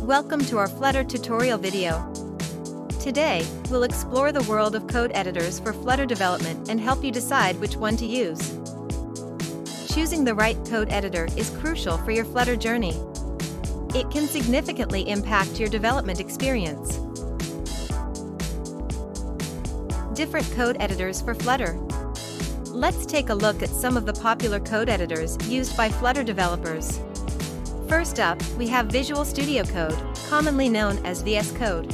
Welcome to our Flutter tutorial video. Today, we'll explore the world of code editors for Flutter development and help you decide which one to use. Choosing the right code editor is crucial for your Flutter journey. It can significantly impact your development experience. Different code editors for Flutter. Let's take a look at some of the popular code editors used by Flutter developers. First up, we have Visual Studio Code, commonly known as VS Code.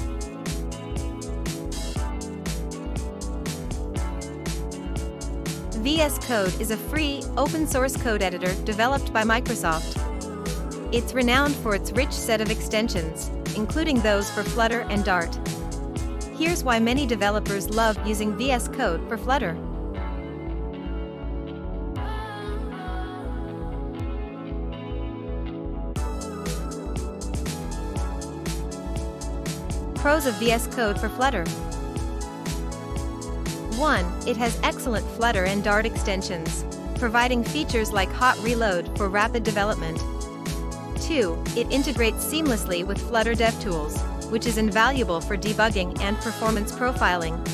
VS Code is a free, open-source code editor developed by Microsoft. It's renowned for its rich set of extensions, including those for Flutter and Dart. Here's why many developers love using VS Code for Flutter. Pros of VS Code for Flutter. 1. It has excellent Flutter and Dart extensions, providing features like hot reload for rapid development. 2. It integrates seamlessly with Flutter DevTools, which is invaluable for debugging and performance profiling.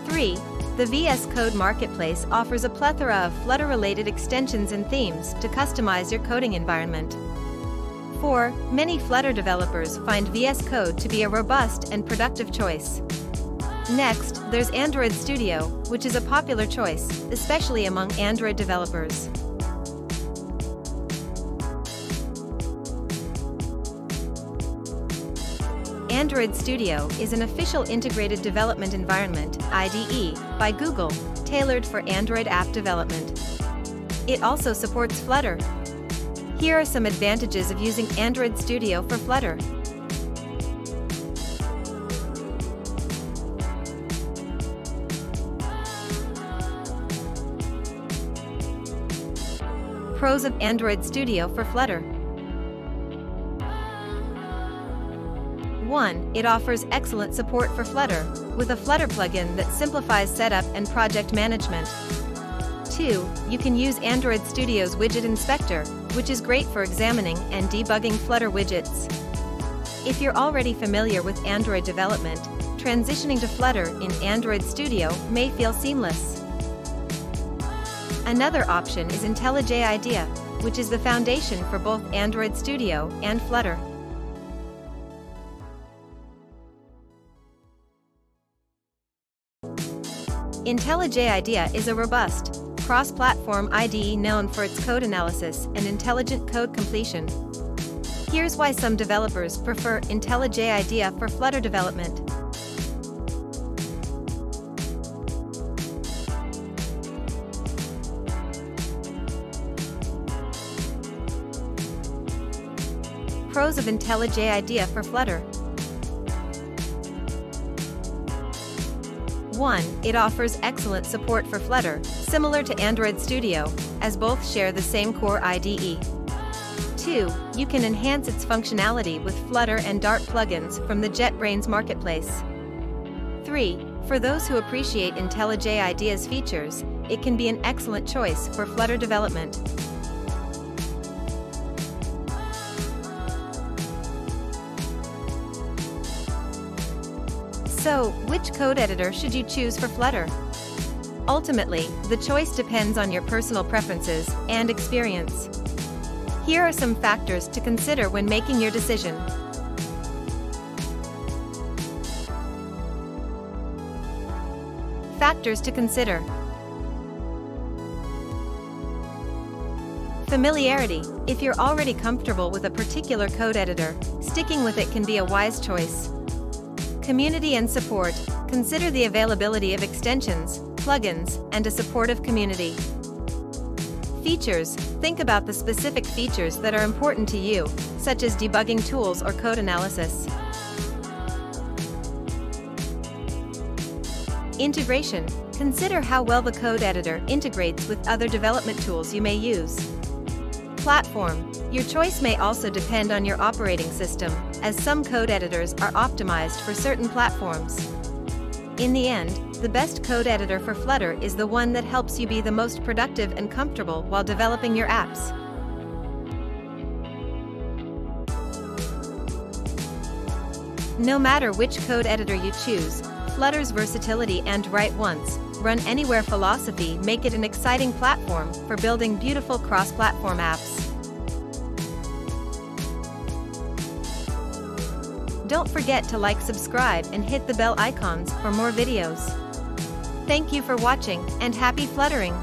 3. The VS Code Marketplace offers a plethora of Flutter-related extensions and themes to customize your coding environment. 4. Many Flutter developers find VS Code to be a robust and productive choice. Next, there's Android Studio, which is a popular choice, especially among Android developers. Android Studio is an official integrated development environment, IDE, by Google, tailored for Android app development. It also supports Flutter. Here are some advantages of using Android Studio for Flutter. Pros of Android Studio for Flutter. 1. It offers excellent support for Flutter, with a Flutter plugin that simplifies setup and project management. 2. You can use Android Studio's Widget Inspector, which is great for examining and debugging Flutter widgets. If you're already familiar with Android development, transitioning to Flutter in Android Studio may feel seamless. Another option is IntelliJ IDEA, which is the foundation for both Android Studio and Flutter. IntelliJ IDEA is a robust, cross-platform IDE known for its code analysis and intelligent code completion. Here's why some developers prefer IntelliJ IDEA for Flutter development. Pros of IntelliJ IDEA for Flutter. 1. It offers excellent support for Flutter, similar to Android Studio, as both share the same core IDE. 2. You can enhance its functionality with Flutter and Dart plugins from the JetBrains Marketplace. 3. For those who appreciate IntelliJ IDEA's features, it can be an excellent choice for Flutter development. So, which code editor should you choose for Flutter? Ultimately, the choice depends on your personal preferences and experience. Here are some factors to consider when making your decision. Factors to consider. Familiarity. If you're already comfortable with a particular code editor, sticking with it can be a wise choice. Community and support. Consider the availability of extensions, plugins, and a supportive community. Features. Think about the specific features that are important to you, such as debugging tools or code analysis. Integration. Consider how well the code editor integrates with other development tools you may use. Platform. Your choice may also depend on your operating system, as some code editors are optimized for certain platforms. In the end, the best code editor for Flutter is the one that helps you be the most productive and comfortable while developing your apps. No matter which code editor you choose, Flutter's versatility and write once, run anywhere philosophy make it an exciting platform for building beautiful cross-platform apps. Don't forget to like, subscribe, and hit the bell icons for more videos. Thank you for watching, and happy fluttering!